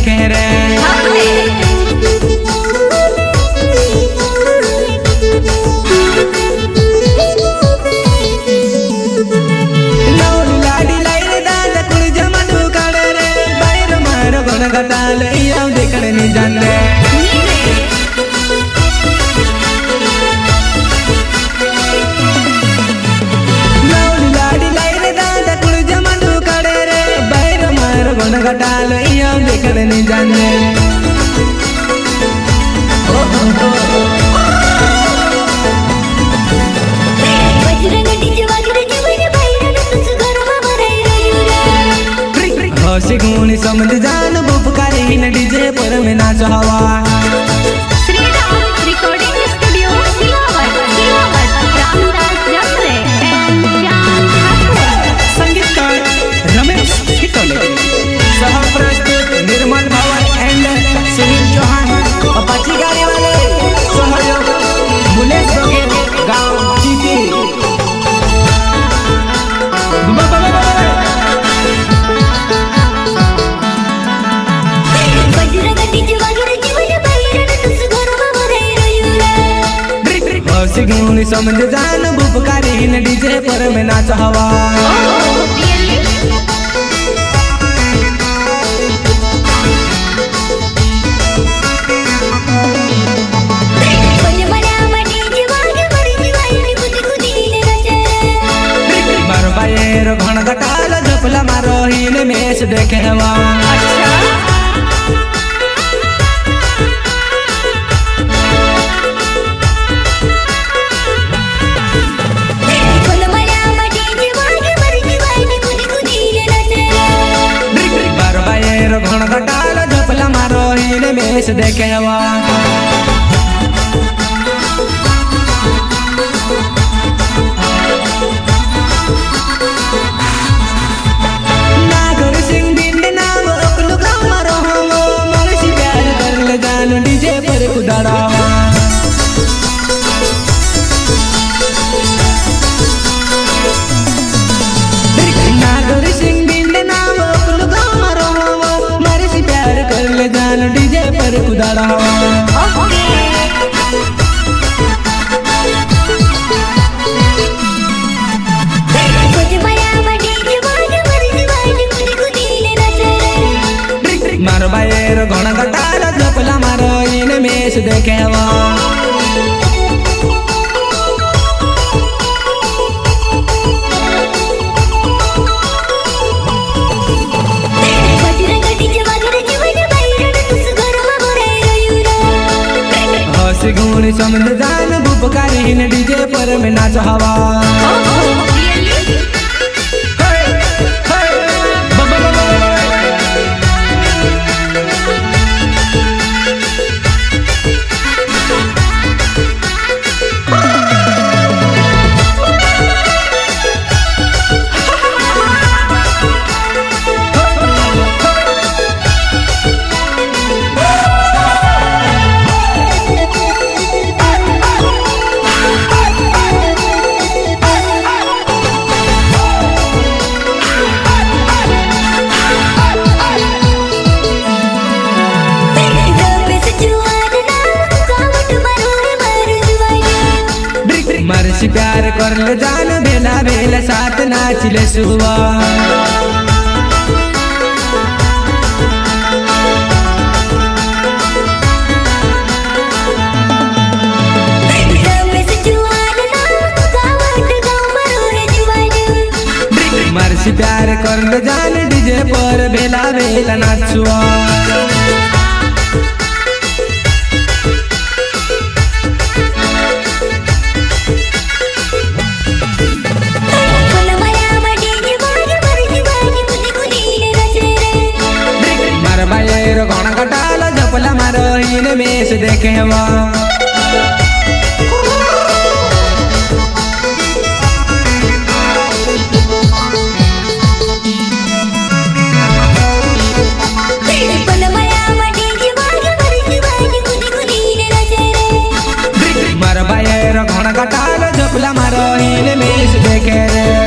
देखे रे लाडी लाइन दादा कुड़ जमनु काड़े रे बायर मारो गुण गटाल इया देखने नहीं जाने गटाल इया देखने नहीं जाने हसी गुणी समझ जान बुपकारी न डीजे पर में नाच हवा संगीतकार रमेश हिटोले सहप्रस्तुत निर्मल भवन एंड सुनील चौहान अपाची गाड़ी वाले सहयोग मुलेश बघेल गांव चीती समझ जान बुपकारी न डीजे पर में नाच हवा घण गटाल झपला मारो हीने मेस देखे हवा घण गटाल झपला मारो हीने मेस देखे हवा डीजे पर कुदाड़ा नागर सिंह बिंद नाम मारो मारे से प्यार कर ले जान डीजे पर कुदाड़ा मारो बायर घण गटाल झपला मारो इन मेस देखे हवा हसी गुणी समझ जान बुपकारी न डीजे पर में नाच हवा मरसी प्यार कर ले जान बेला बेला साथ नाचिले सुवा मरसी प्यार कर ले जान डीजे पर बेला बेला नाचुआ घण गटाल झपला मारो हीने मेस देखे हवा मार बायर घण गटाल झपला मारो हीने मेस देखे रे